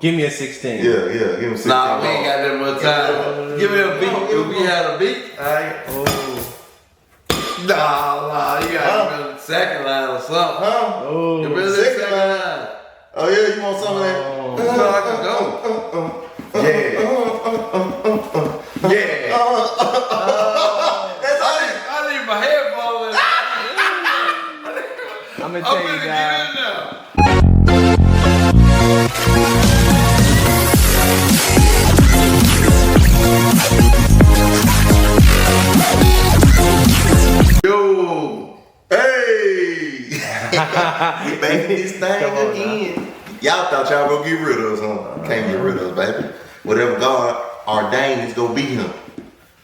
Give me a 16. Yeah, give me 16. Nah, we ain't got that much time. Give me a beat. If we had a beat, Nah, you gotta give me the second line or something. Oh, Give me the second line. Oh yeah, you want some of that? So I can go. Yeah. I need my headphones. I'm gonna tell you guys. Get in there. Yo, Hey! We back in this thing again. Y'all thought y'all gonna get rid of us, huh? Can't get rid of us, baby. Whatever God ordained is gonna be him.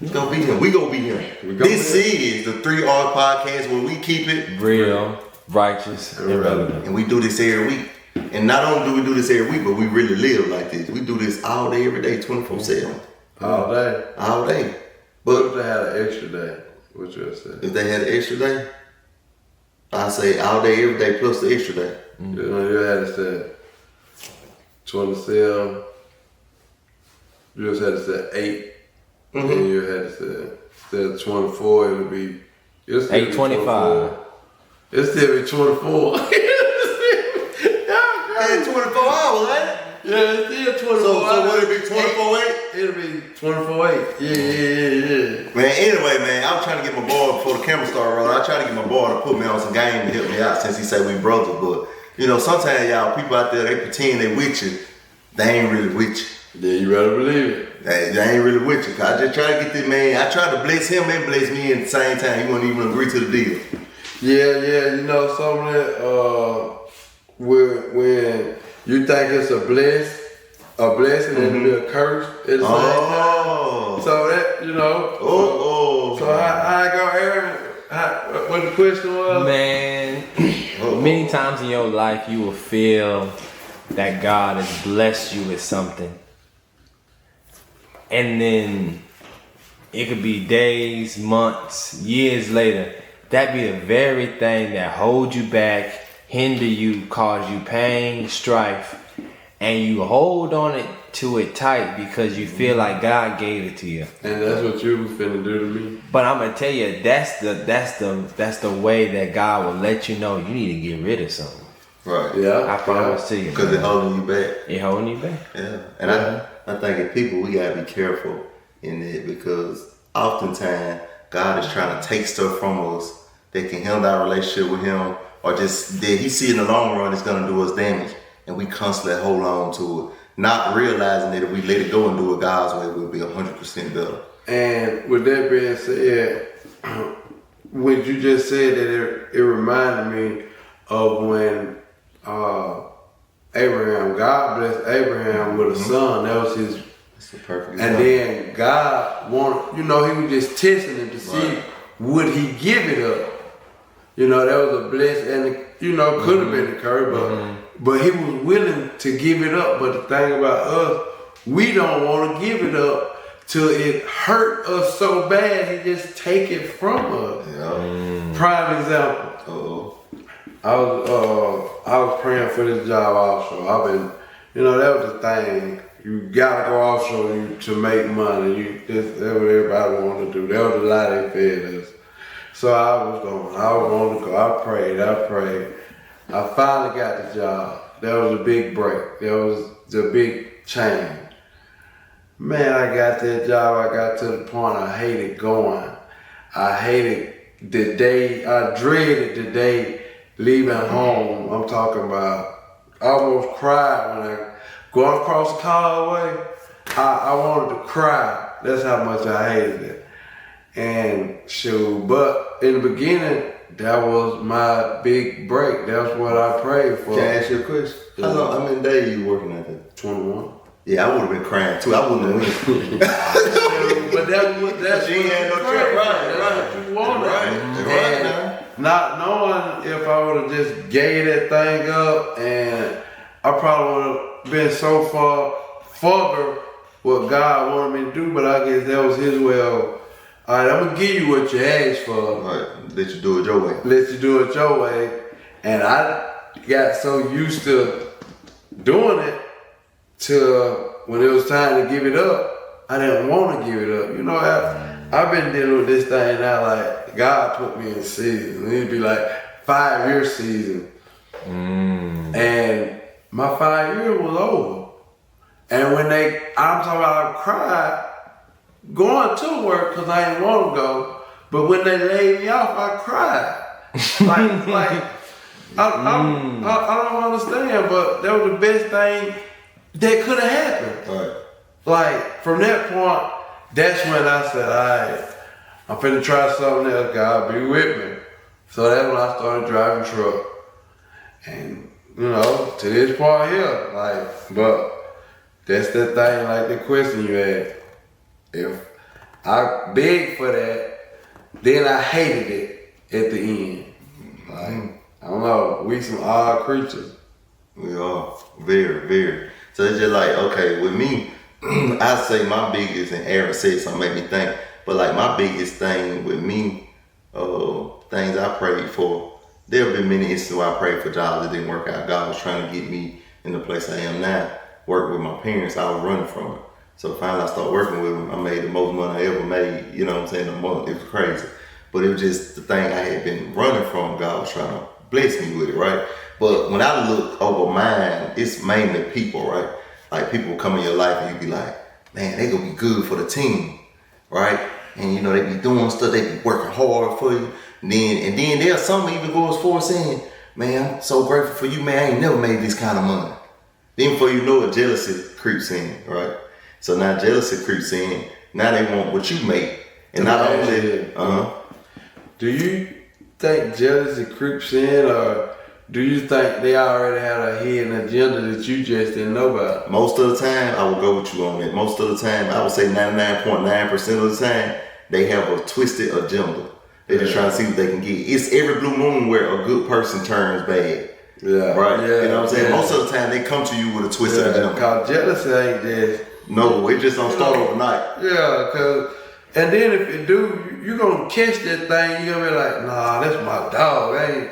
It's gonna be him. We gonna be him. This is the 3R podcast where we keep it Real, righteous, and relevant. and we do this every week. And not only do we do this every week, but we really live like this. We do this all day, every day, 24/7. all day. All day. What if But they had an extra day? What you say? if they had an extra day, I say all day, every day plus the extra day. You know, you had to say 27. You just had to say 8. And you had to say 24. It would be 8:25. It still be 24. Hey, 24 hours, right? Yeah, it's still 24. So would it be 24/8? It'll be 24/8. Yeah. Man, anyway, man, I was trying to get my boy before the camera started rolling. I tried to get my boy to put me on some game to help me out since he said we brothers. But you know, sometimes y'all people out there they pretend they with you, they ain't really with you. Yeah, you better believe it. They ain't really with you. Cause I just try to get this man. I tried to bless him and bless me at the same time. He wouldn't even agree to the deal. Yeah. You know, some of that when you think it's a blessing and it'll be a curse at the same time. So that, you know. So how I go, Aaron? What the question was? Man, many times in your life you will feel that God has blessed you with something. And then it could be days, months, years later. That be the very thing that holds you back, hinder you, cause you pain, strife. And you hold on to it tight because you feel like God gave it to you. And that's what you was finna do to me. But I'm gonna tell you, that's the way that God will let you know you need to get rid of something. Right. Yeah. I promise to you. Because they're holding you back. It holding you back. Yeah. And I think as people, we gotta be careful in it because oftentimes God is trying to take stuff from us that can hinder our relationship with Him, or just that He see in the long run it's gonna do us damage, and we constantly hold on to it, not realizing that if we let it go and do it God's way, we'll be 100% better. And with that being said, when you just said that, it reminded me of when Abraham, God blessed Abraham with a son. That was his. That's the perfect And example. then God wanted, he was just testing him to see would he give it up. That was a blessing, and could have been a curse, but he was willing to give it up. But the thing about us, we don't want to give it up till it hurt us so bad. He just take it from us. Yeah. Prime example. I was praying for this job offshore. I've been, that was the thing. You gotta go offshore to make money. That's what everybody wanted to do. That was the lie they fed us. So I was going to go. I prayed. I finally got the job. That was a big break. That was the big change. Man, I got that job. I got to the point I hated going. I hated the day. I dreaded the day leaving home. I'm talking about, I almost cried when I going across the causeway. I wanted to cry. That's how much I hated it. And shoot, but in the beginning, that was my big break. That's what I prayed for. Can I ask you a question? How many days you working at that? 21. Yeah, I would have been crying too. I wouldn't have went. But that's You ain't had no choice. That's what you wanted. Right. Not knowing if I would have just gave that thing up, and I probably would have been so far further what God wanted me to do, but I guess that was His way of, all right, I'm going to give you what you asked for. Right. Let you do it your way. Let you do it your way. And I got so used to doing it till when it was time to give it up, I didn't want to give it up. You know, I've been dealing with this thing now. Like God put me in season. It'd be like 5-year season, and my 5 years was over. And when I'm talking about I cried going to work because I didn't want to go. But when they laid me off, I cried. I don't understand, but that was the best thing that could have happened. Right. Like, from that point, that's when I said, alright, I'm finna try something else, God be with me. So that's when I started driving truck. And, you know, to this point here, like, but that's the thing, like the question you asked. If I begged for that, then I hated it at the end. Like, I don't know, we some odd creatures. We are very, very. So it's just like, okay, with me, I say my biggest, and Aaron said something made me think, but like my biggest thing with me, things I prayed for, there have been many instances where I prayed for jobs that didn't work out. God was trying to get me in the place I am now. Work with my parents, I was running from it. So finally I started working with them. I made the most money I ever made, you know what I'm saying, a month. It was crazy. But it was just the thing I had been running from. God was trying to bless me with it, right? But when I look over mine, it's mainly people, right? Like people come in your life and you be like, man, they gonna be good for the team, right? And you know, they be doing stuff, they be working hard for you. And then there's some even go as far as saying, man, I'm so grateful for you, man, I ain't never made this kind of money. Then before you know it, jealousy creeps in, right? So now jealousy creeps in, now they want what you make. And not only, Do you think jealousy creeps in, or do you think they already had a hidden agenda that you just didn't know about? most of the time, I will go with you on it. Most of the time, I would say 99.9% of the time, they have a twisted agenda. They're just trying to see what they can get. It's every blue moon where a good person turns bad. Yeah. Right? Yeah, you know what I'm saying? yeah. Most of the time, they come to you with a twisted agenda. Because jealousy ain't just... No, it just don't start overnight. Yeah, and then if you do, you gonna catch that thing, you gonna be like, nah, that's my dog. Ain't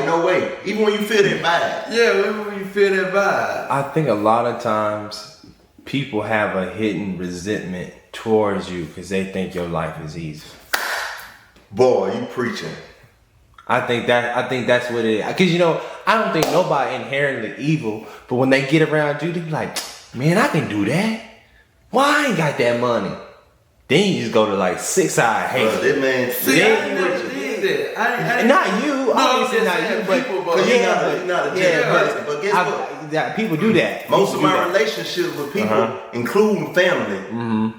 no way. Even when you feel that vibe. Yeah, when you feel that vibe. I think a lot of times people have a hidden resentment towards you because they think your life is easy. Boy, you preaching. I think that's what it is. Because you know, I don't think nobody inherently evil, but when they get around you, they be like, man, I can do that. Why I ain't got that money? Then you just go to like 6-eyed hate. Bro, that man. See, I ain't never did that. Not you. Obviously not you, but you're not a general person. But guess what? People do that. Most of my relationships with people, including family,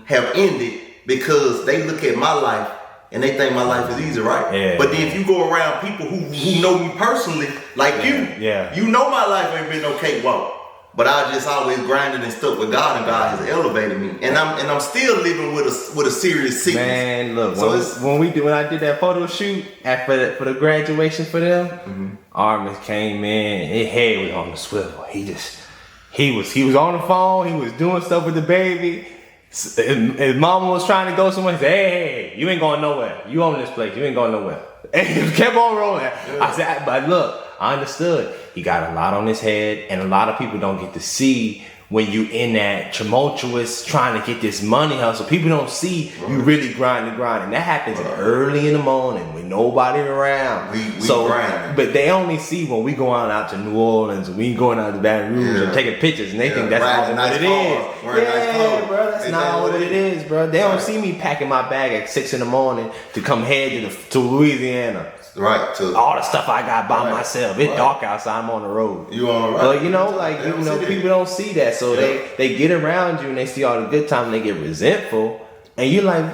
have ended because they look at my life and they think my life is easy, right? Yeah. But then if you go around people who know me personally, like you know my life ain't been no cakewalk. But I just always grinded and stuck with God, and God has elevated me, and I'm still living with a serious sickness. Man, look, so when I did that photo shoot for the graduation for them, Armin came in, his head was on the swivel. He was on the phone, he was doing stuff with the baby. His mama was trying to go somewhere. He said, hey, you ain't going nowhere. You own this place. You ain't going nowhere. And he kept on rolling. Yeah. I said, but look, I understood. He got a lot on his head, and a lot of people don't get to see when you in that tumultuous trying to get this money hustle. People don't see you really grinding. That happens early in the morning with nobody around. We grinding. But they only see when we going out to New Orleans and we going out to Baton Rouge and taking pictures, and they think that's all what it is. Yeah, bro, that's not what it is, bro. They don't see me packing my bag at 6 in the morning to come head to Louisiana. Right. All the stuff I got by myself. It's dark outside. I'm on the road. You on right? But you know, like people don't see that, so they get around you and they see all the good time and they get resentful, and you're like,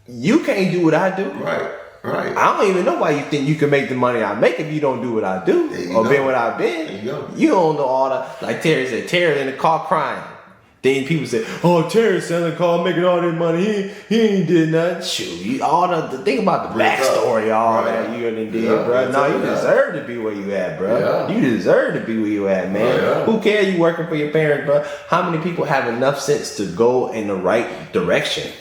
you can't do what I do. Right. I don't even know why you think you can make the money I make if you don't do what I do or been what I've been. There you go. You don't know all the, like Terry said, Terry in the car crying. Then people say, "Oh, Terry's selling the car, making all that money. He ain't did nothing." Shoot, all the think about the backstory, all that you done did, bro. No, you deserve to be where you at, bro. Yeah. You deserve to be where you at, man. Yeah. Who cares you working for your parents, bro? How many people have enough sense to go in the right direction?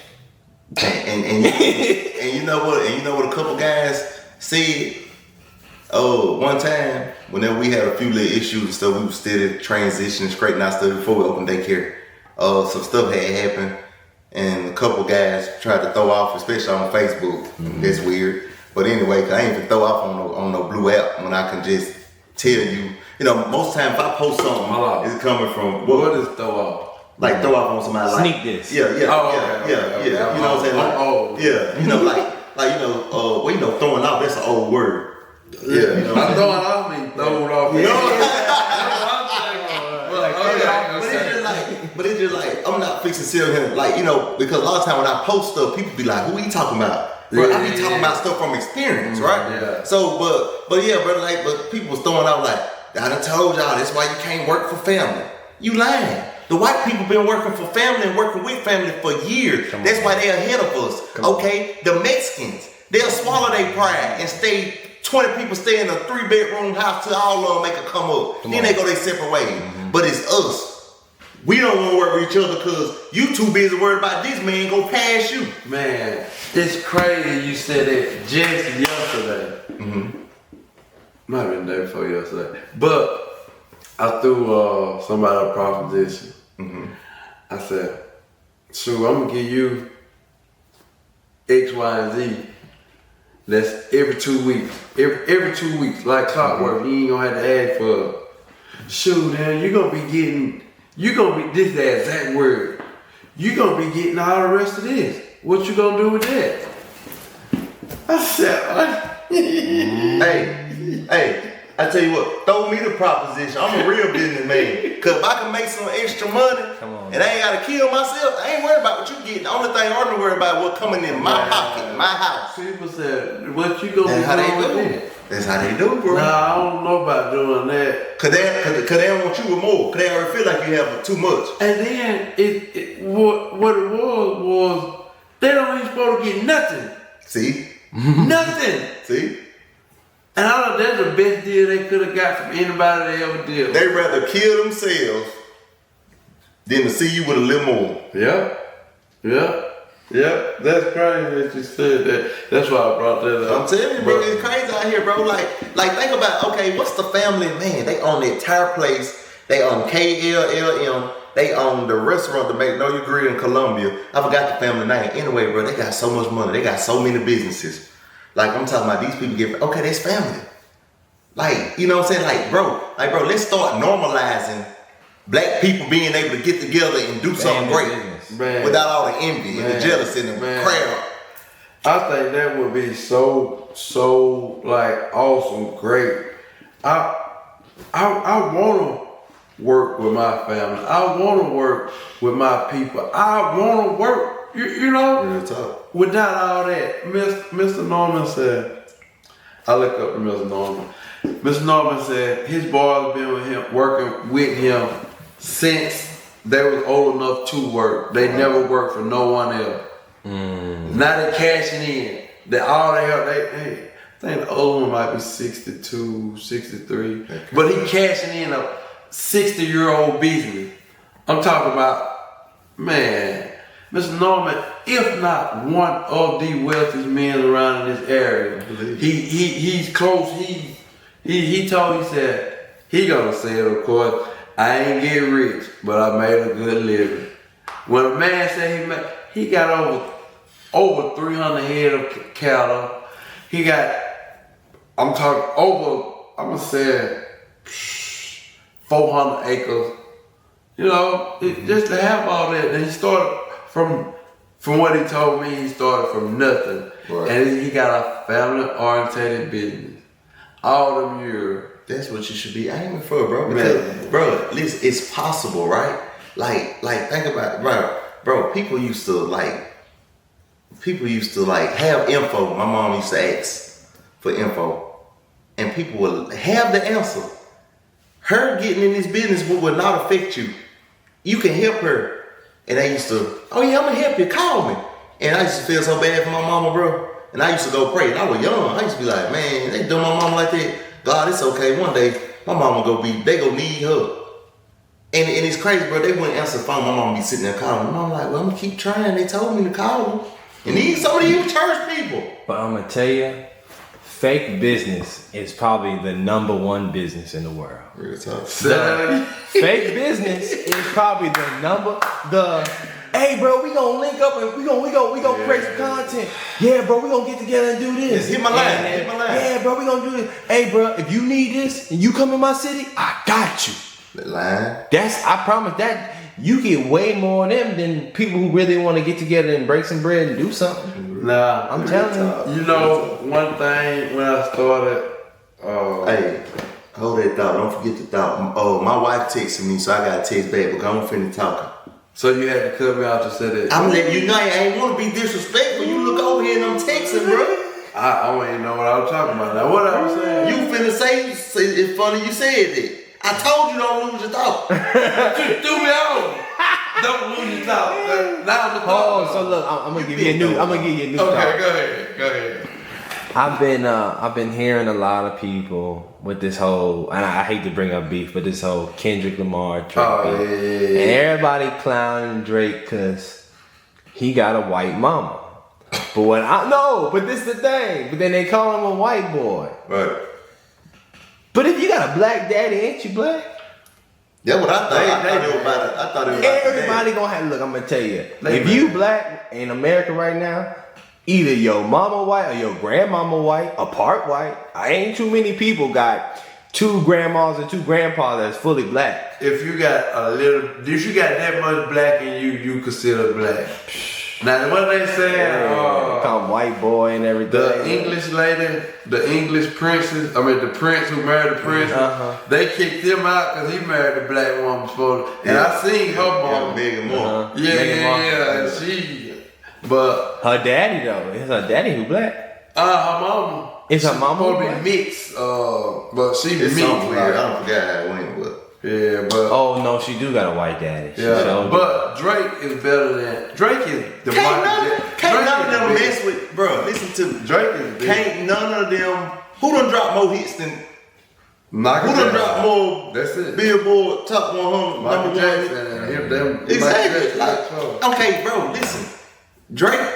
And you know what? And you know what a couple guys said? One time, whenever we had a few little issues and stuff, we were still transitioning, straightening out stuff before we opened daycare. Some stuff had happened, and a couple guys tried to throw off, especially on Facebook. That's weird. But anyway, 'cause I ain't even throw off on no blue app when I can just tell you. You know, most times if I post something, it's coming from What is throw off? like throw off on somebody. Sneak like, this. Yeah. Okay. You know what I'm saying? Like, yeah. You know, throwing off. That's an old word. Yeah. You know what I'm I'm throwing off mean throwing off. But it's just like I'm not fixing to sit here like, because a lot of time when I post stuff, people be like, "Who are you talking about?" Bro, I be talking about stuff from experience, right? Yeah. So, but people was throwing out like, "I done told y'all that's why you can't work for family." You lying. The white people been working for family and working with family for years. That's why they're ahead of us. Okay, the Mexicans, they'll swallow their pride and stay. 20 people stay in a 3-bedroom house till all of them make a come up. Then they go their separate ways. But it's us. We don't want to work with each other because you too busy worried about this man go past you. Man, it's crazy you said it just yesterday. Might have been the day before yesterday. But I threw somebody a proposition. I said, so I'm going to give you X, Y, and Z. That's every 2 weeks. Every 2 weeks, like clockwork. You ain't gonna have to ask for. Shoot, man, this is the exact word. You're gonna be getting all the rest of this. What you gonna do with that? I said, Hey, I tell you what, throw me the proposition. I'm a real businessman. Cause if I can make some extra money and I ain't gotta kill myself, I ain't worried about what you getting. The only thing I'm worried about is what coming in my pocket, my house. People said, what you gonna That's how do they with do. that? That's how they do, bro. Nah, I don't know about doing that. Cause they don't want you with more. Cause they already feel like you have too much. And then what it was they don't even supposed to get nothing. See? Nothing. See? And I thought that's the best deal they could have got from anybody they ever did. They rather kill themselves than to see you with a little more. Yeah. That's crazy that you said that. That's why I brought that up. I'm telling you, bro, it's crazy out here, bro. Like think about, okay, what's the family? Man, they own the entire place. They own KLLM. They own the restaurant, the Magnolia Grill in Columbia. I forgot the family name. Anyway, bro, they got so much money. They got so many businesses. Like, I'm talking about these people get, okay, that's family. Like, you know what I'm saying? Like, bro, let's start normalizing black people being able to get together and do something great. Man. Without all the envy and the jealousy and the crowd. I think that would be so like awesome, great. I want to work with my family. I want to work with my people. I want to work, you know, Real talk. Without all that. Mr. Norman said, I look up to Mr. Norman. Mr. Norman said his boys been with him, working with him since they was old enough to work. They never worked for no one else. Now they cashing in. I think the old one might be 62, 63. Okay. But he cashing in a 60-year-old business. I'm talking about, man, Mr. Norman, if not one of the wealthiest men around in this area. He's close. He said, he gonna say it, of course, I ain't get rich, but I made a good living. When a man said he got over 300 head of cattle. He got, I'm gonna say 400 acres. You know, just to have all that. And he started from what he told me, he started from nothing. Right. And he got a family-oriented business. All them years. That's what you should be aiming for, bro. Because, bro, at least it's possible, right? Like think about it, bro. People used to have info. My mom used to ask for info, and people would have the answer. Her getting in this business would not affect you. You can help her, and I used to, oh yeah, I'm gonna help you. Call me. And I used to feel so bad for my mama, bro. And I used to go pray. And I was young. I used to be like, man, they do my mama like that. God, it's okay. One day, my mama they gonna need her. And it's crazy, bro. They wouldn't answer the phone. My mama be sitting there calling. And I'm like, well, I'm gonna keep trying. They told me to call them. And some of these church people. But I'm gonna tell you, fake business is probably the number one business in the world. Real talk. Fake business is probably hey bro, we gonna link up and we gonna create some content. Yeah, bro, we gonna get together and do this. Hit my line. Hit my line. Yeah, bro, we gonna do this. Hey bro, if you need this and you come in my city, I got you. That line. I promise that you get way more of them than people who really want to get together and break some bread and do something. Nah, I'm telling you. You know, one thing when I started, Hey, hold that thought. Don't forget the thought. Oh, my wife texted me, so I got to text back, but I'm finna talking. so you had to cut me out to say that. I'm letting you know I ain't want to be disrespectful. You look over here and I'm texting, bro. I don't even know what I was talking about. Now, what I was saying? You finna say it's funny you said that. I told you don't lose your thought. You threw me off. Don't lose your thought. Now I'm the Oh, so look, I'm gonna give you a new. I'm gonna give you a new. Okay, thought. go ahead. I've been hearing a lot of people with this whole, and I hate to bring up beef, but this whole Kendrick Lamar Drake Oh, beef. yeah. And everybody clowning Drake because he got a white mama. But this is the thing. But then they call him a white boy. Right. But if you got a black daddy, ain't you black? That's what I thought. I thought it was about Everybody gonna have, look, I'm gonna tell you. If you black in America right now, either your mama white or your grandmama white, or part white. I ain't too many people got two grandmas and two grandpas that's fully black. If you got if you got that much black in you, you consider black. Now what they say, Call him white boy and everything. the English lady, the English princess, the prince who married the princess, they kicked him out because he married a black woman before. And I seen her mom. Megan Moore. Yeah, and she, but her daddy though, it's her daddy who black. her mama. It's her mama supposed to black? be mixed, but she It's mixed. something weird. I don't forget how it went, but Yeah, but Oh no, she do got a white daddy. She yeah, showed but Drake is better than Drake is the can't Drake none of is them big. mess with, bro. Listen to me. Drake is big. Can't none of them. Who done dropped more hits than? Michael Who done Jackson. dropped more? That's it. Billboard top 100. Michael number Jackson one. and him, them. Exactly. Michael Jackson. Okay, bro. Listen, Drake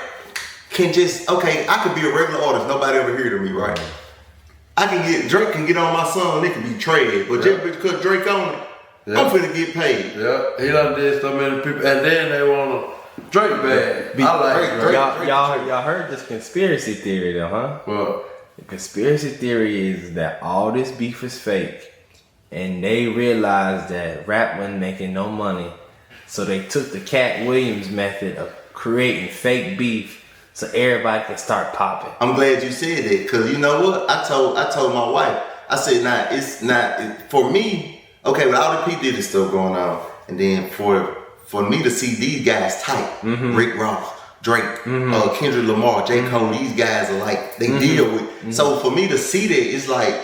can just I could be a regular artist. Nobody ever heard of me, right? Drake can get on my song. It can be trash, but just because Drake on it, I'm finna get paid. Yeah, he done did so many people, and then they want to Drake bad. I like Drake. Y'all heard this conspiracy theory though, huh? Well, The conspiracy theory is that all this beef is fake, and they realized that rap wasn't making no money, so they took the Cat Williams method of creating fake beef so everybody can start popping. I'm glad you said that, because you know what? I told my wife, I said, nah, it's not, for me, okay, with all the P. Diddy stuff going on, and then for me to see these guys tight, Rick Ross, Drake, Kendrick Lamar, J. Cole, these guys are like, they deal with, so for me to see that, it's like,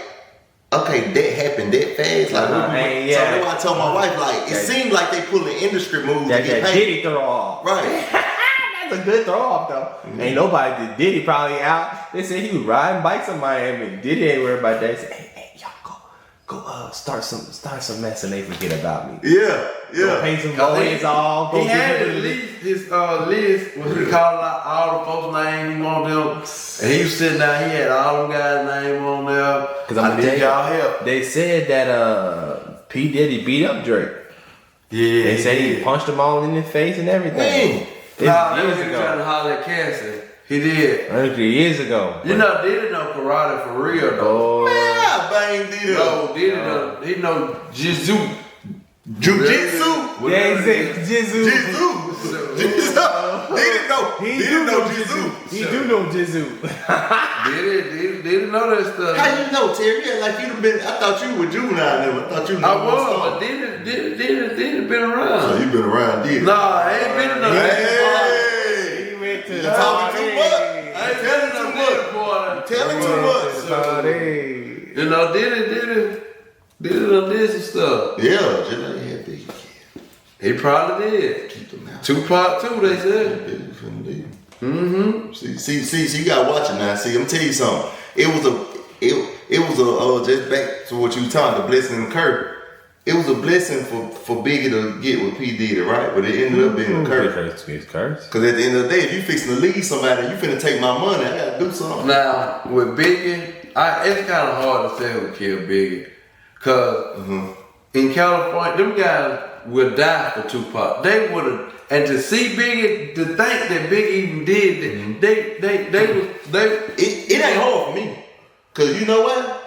okay, that happened that fast. Like, so that's why I told my wife, like, it seemed like they pulling industry moves to That get paid. Diddy throw off. Right. That's a good throw off though. Ain't nobody did. Diddy probably out. They said he was riding bikes in Miami. Diddy ain't worried about that. He said, hey, y'all go start some mess and they forget about me. Yeah. Go pay some lawyers off. Go he had get at rid of least his list where he called out all the folks' names he wanted them, and he was sitting down. He had all them guys' name on there. Because I'm I need y'all help. They said that P. Diddy beat up Drake. Yeah, They said he punched him all in the face and everything. Man. This Nah, years he was ago. trying to holler at Cassie. He did. I think 3 years ago. You know, Diddy know karate for real though. Oh, I banged it up. No, Diddy know. He know jiu-jitsu. Jiu-jitsu. yeah, he said Jizu. Jiu-jitsu. Didn't know. He Didn't do know know jiu-jitsu. Jizu. He do know Jizu. Diddy know that stuff. How you know, Terry? Yeah, like you'd have been. I thought you were juvenile. Never. I thought you. I was, but Diddy been around. So you been around, did? Nah, I ain't been in no. Hey, He went to you the talking too much. I ain't Telling been too in much. no boy. Telling too much. You know, Diddy done did some stuff. Yeah, just like he had big. He probably did. Keep them out. Tupac too, they said. See, you gotta watch it now. See, I'm gonna tell you something. It was a just back to what you were talking, the blessing and the curse. It was a blessing for Biggie to get with P. Diddy, right? But it ended up being a curse. It's curse. Because at the end of the day, if you fixing to leave somebody, you finna take my money, I gotta do something. Now with Biggie, it's kind of hard to say who killed Biggie, cause in California, them guys would die for Tupac. They would have, and to see Biggie, to think that Biggie even did, It ain't hard for me, cause you know what?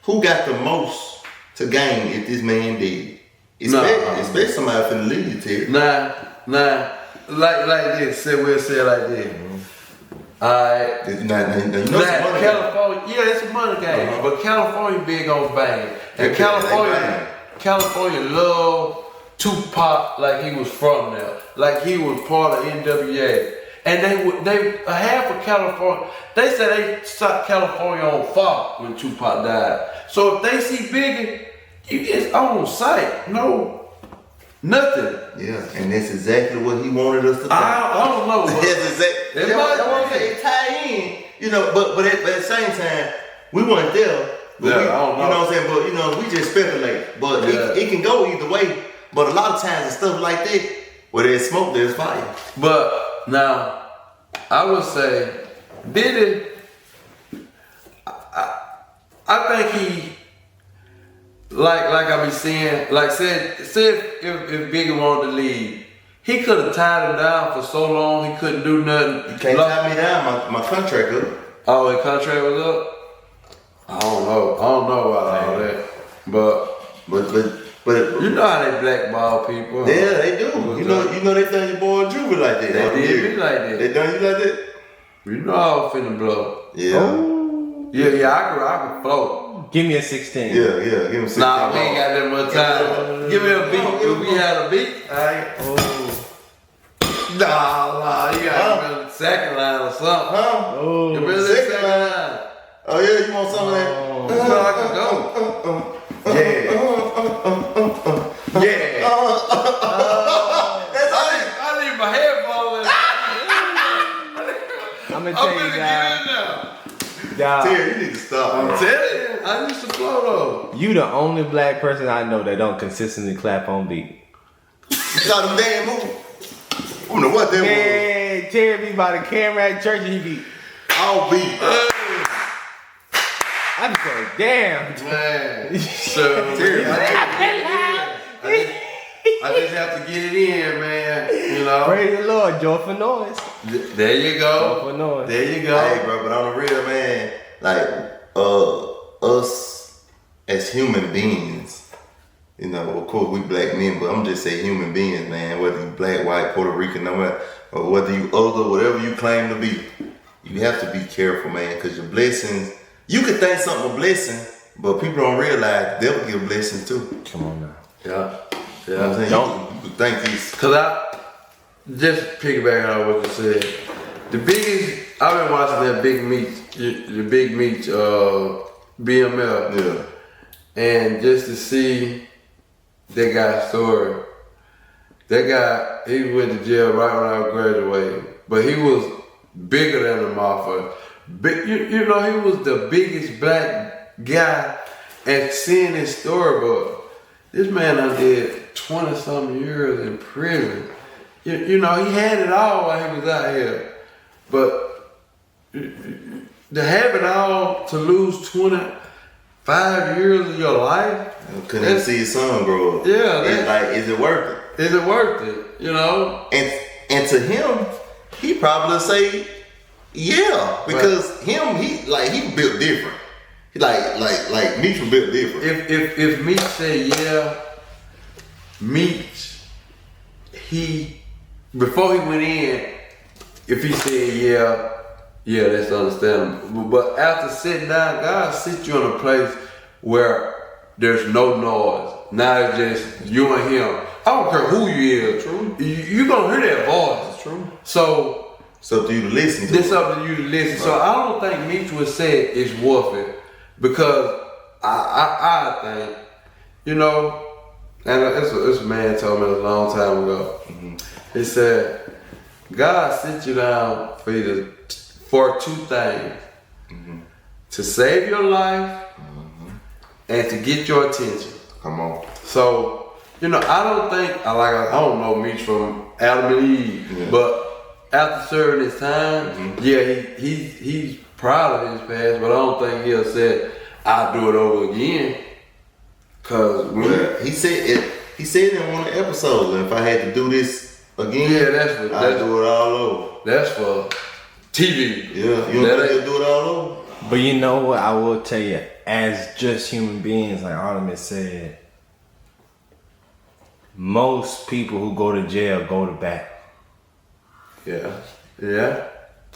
Who got the most to gain if this man did? Especially somebody finna leave you, Terry. Nah, like this. We'll say it like this. Alright. You know California, yeah, it's a money game, but California big on bang, and California love Tupac like he was from there, like he was part of NWA, and they half of California. They said they shot California on fire when Tupac died. So if they see Biggie, it's on sight. No, nothing. Yeah, and that's exactly what he wanted us to think. I don't know. That's exactly. That's what I'm saying. It tie in, you know. But at the same time, we weren't there. But I don't know. You know what I'm saying? But you know, we just speculate. But it can go either way. But a lot of times and stuff like that, where there's smoke, there's fire. But now, I would say, Diddy, I think he, like I be saying, like said if Biggie wanted to leave, he could have tied him down for so long he couldn't do nothing. You can't tie me down. My contract up. Oh, his contract was up. I don't know about all that, but you know how they blackball people. Yeah, they do. You know they done your boy Juvie like that. They did me like that. They done you like that. You know I was finna blow. Yeah. Oh. Yeah, I could float. Give me a 16. Yeah, give him 16. Nah, we ain't got that much time. Give me a beat. If we had a beat, Nah, you got a second line or something. Oh, Give me a second line. Oh yeah, you want some of that? So I can go. Yeah. That's all. I leave my headphones. I'm gonna I'm tell you finna guys. get in there. Dog, Terry, you need to stop. I'm Man. telling you, I used to flow though. you the only black person I know that don't consistently clap on beat. You saw them damn move. I don't know what they were. Man, Terry be by the camera at church and he be, All beat. I be saying, damn. Man, so Terry, I just have to get it in, man. You know. Praise the Lord, joyful noise. There you go. Joyful noise. There you go. Hey, bro, but on the real, man, like us as human beings, you know, of course we black men, but I'm just saying human beings, man. Whether you black, white, Puerto Rican, no matter, or whether you other, whatever you claim to be, you have to be careful, man, because your blessings. You could think something a blessing, but people don't realize they'll give blessings too. Come on now. Yeah. You know what I'm saying? Don't- You could think these. Cause I just piggybacking on what you said. The biggest I've been watching that Big Meech BML. Yeah. And just to see that guy's story. That guy, he went to jail right when I was graduating. But he was bigger than the motherfucker. You know, he was the biggest black guy. And seeing his story, but this man done did 20-something years in prison. You know, he had it all while he was out here. But to have it all, to lose 25 years of your life. Couldn't even see his son grow up. Yeah, It's like, is it worth it? Is it worth it? You know? And to him, he probably say, yeah, because he built different. He like Meech was built different. If Meech say yeah, Meech, before he went in, if he said yeah, that's understandable. But after sitting down, God sits you in a place where there's no noise. Now it's just you and him. I don't care who you is. True. You gonna hear that voice. True. So It's up to you to listen to. it's up to you to listen. So I don't think Meech would say it's worth it because I think, you know, and it's a man told me a long time ago. Mm-hmm. He said, God sent you down for two things: to save your life and to get your attention. Come on. So, you know, I don't know Meech from Adam and Eve, but after serving his time, he's proud of his past, but I don't think he'll say I'll do it over again. Cause Well, he said it. He said in one of the episodes, if I had to do this again, yeah, that's what I'd do it all over. that's for TV. Yeah, you don't think he'll do it all over? But you know what? I will tell you, as just human beings, like Artemis said, most people who go to jail go to back. Yeah.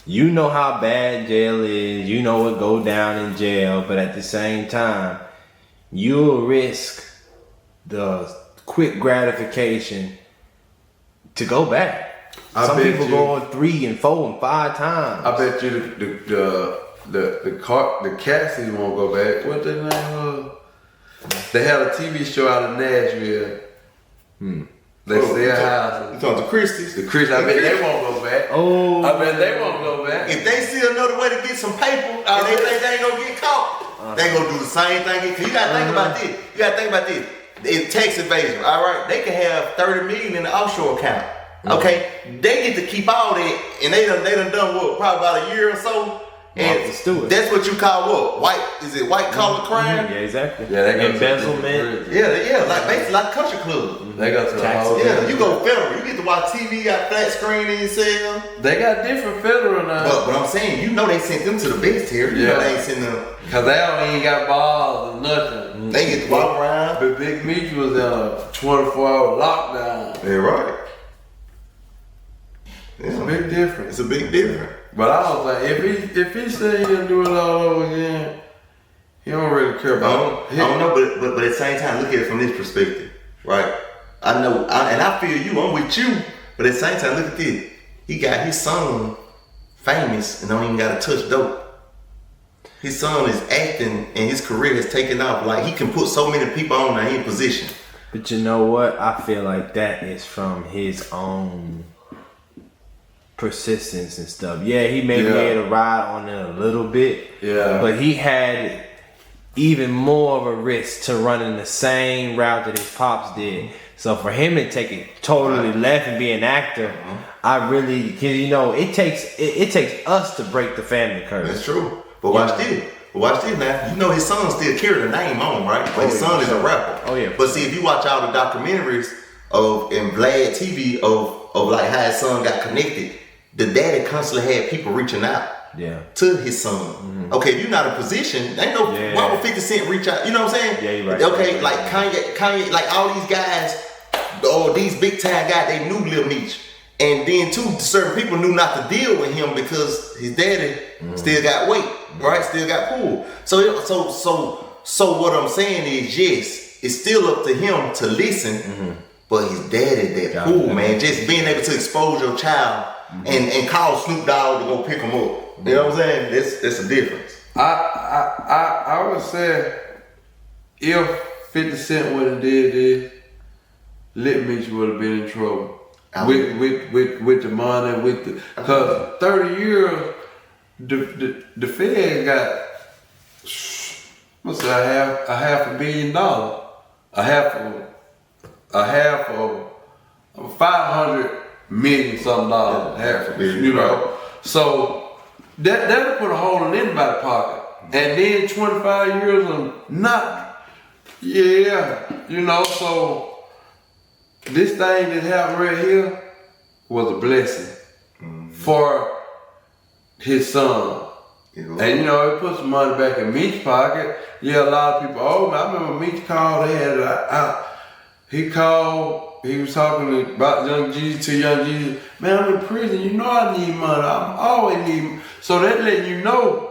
You know how bad jail is. You know what go down in jail. But at the same time, you'll risk the quick gratification to go back. Some bet people you- go on 3 and 4 and 5 times. I bet you the Cassidy won't go back. What their name was? They had a TV show out of Nashville. They stay at house. You talking to Christie's? The Chris, I bet they won't go back. Oh. I bet they won't go back. If they see another way to get some paper and they think they ain't gonna get caught, they gonna do the same thing. You gotta think about this. You gotta think about this. In tax evasion, all right, they can have 30 million in the offshore account. Okay, they get to keep all that, and they done what, probably about a year or so. And Martha Stewart. that's what you call what? White collar crime? Yeah, exactly. Yeah, they go to Embezzlement. Yeah, like basically like country club. They go to the Taxes. whole. Yeah, you go federal. You get to watch TV, got flat screen in your cell. They got different federal now. But I'm saying, you know they sent them to the best here. You know Yeah. they ain't sent them. Cause they don't even got balls or nothing. They get to walk around. But Big Meech was in a 24-hour lockdown. Yeah, right. It's a Yeah. big difference. It's a big difference. But I don't think if he say he'll do it all over again, he don't really care I about it. don't know, but at the same time, look at it from this perspective, right? I know, and I feel you. I'm with you, but at the same time, look at this. He got his son famous and don't even got to touch dope. His son is acting, and his career has taken off. Like he can put so many people on in position. But you know what? I feel like that is from his own persistence and stuff. Yeah, he maybe had to ride on it a little bit. Yeah. But he had even more of a risk to running the same route that his pops did. So for him to take it totally left and be an actor, I really, cause you know, it takes us to break the family curse. That's true. But watch this. But watch this now. You know his son still carry the name on, right? But his son is a rapper. Oh, yeah. But see, if you watch all the documentaries of and Vlad TV of like how his son got connected, the daddy constantly had people reaching out. Yeah. To his son. Okay, if you're not in a position, ain't no why would 50 Cent reach out? You know what I'm saying? Yeah, you're right. Okay, like Kanye, like all these guys, or these big time guys, they knew Lil Meech. And then too, certain people knew not to deal with him because his daddy still got weight, right? Still got pull. So what I'm saying is, yes, it's still up to him to listen, but his daddy that pull, man. Just being able to expose your child and call Snoop Dogg to go pick him up. You know what I'm saying? That's a difference. I would say if 50 Cent would have did this, Lil Meech would have been in trouble. With the money, cause 30 years, the Fed got what's that, a half $1 billion, a half of $500 million something dollars, half of it, you know. So that'll put a hole in anybody's pocket, and then 25 years of not, you know. So this thing that happened right here was a blessing for his son. And you know, it put some money back in Meech's pocket. Yeah, a lot of people, I remember Meech called, he called, he was talking about Young Jesus to Young Jesus. Man, I'm in prison, you know I need money, I'm always need. So that letting you know,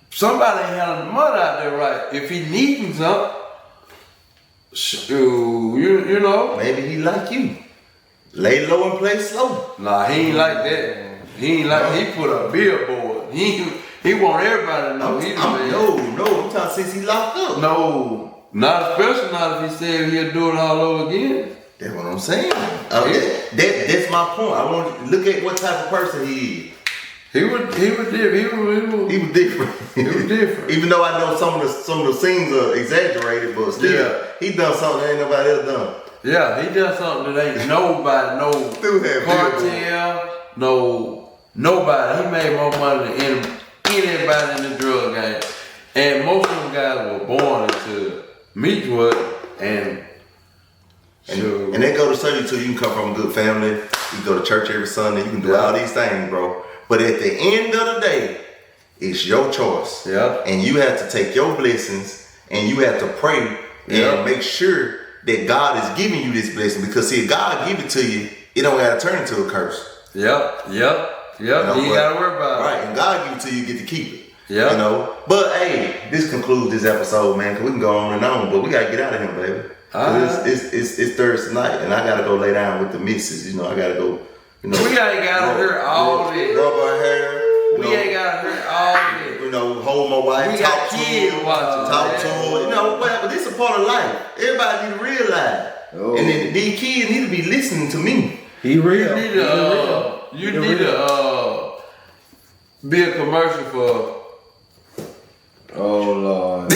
somebody ain't handling the money out there right. If he needing something, you know. Maybe he like you. Lay low and play slow. Nah, he ain't like that. He put a billboard. He want everybody to know. I'm talking since he locked up. No, not especially not if he said he'll do it all over again. That's what I'm saying. That's my point. I want you to look at what type of person he is. He was different. He was different. Even though I know some of the scenes are exaggerated, but still, he done something that ain't nobody else done. Yeah, he done something that ain't nobody, no cartel, nobody. He made more money than anybody in the drug game. And most of them guys were born into Meachwood and And they go to study too. You can come from a good family. You can go to church every Sunday. You can do all these things, bro. But at the end of the day, it's your choice. Yeah. And you have to take your blessings and you have to pray and make sure that God is giving you this blessing. Because see, if God give it to you, it don't gotta turn into a curse. Yep. You ain't gotta worry about it. Right, and God give it to you, you get to keep it. Yeah. You know. But hey, this concludes this episode, man, because we can go on and on, but we gotta get out of here, baby. It's Thursday night and I gotta go lay down with the missus. You know, I gotta go, you know. We ain't gotta hear all this. Rub her hair. We ain't gotta hear all this. You know, hold my wife, We talk got to kids her, watching, talk man. to her. You know, but this is a part of life. Everybody need to realize. Oh. And then these kids need to be listening to me. He real. You need to be a commercial for. Oh Lord.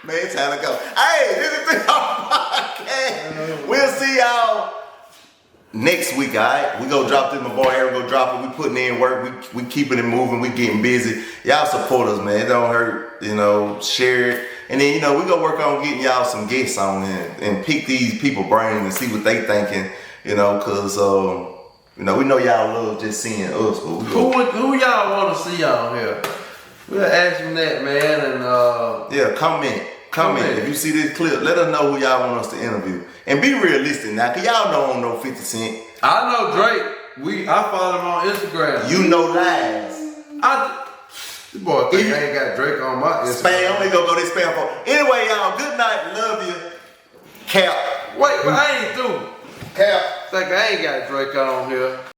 Man, it's time to go. Hey, this is the podcast. We'll see y'all next week, alright? We go drop this, my boy Aaron go drop it. We putting in work. We keeping it moving. We getting busy. Y'all support us, man. It don't hurt. You know, share it. And then, you know, we go work on getting y'all some guests on here and pick these people brains and see what they thinking, you know, cause you know, we know y'all love just seeing us, but we go, Who y'all want to see on here? We'll ask them that, man, and yeah, comment. If you see this clip, let us know who y'all want us to interview. And be realistic now, cause y'all don't know 50 Cent. I know Drake. I follow him on Instagram. You know lies. This boy think I ain't got Drake on my Instagram. Spam, we gonna go this spam phone. Anyway, y'all, good night, love you. Cap. Wait, but I ain't through. Cap. Think I ain't got Drake on here.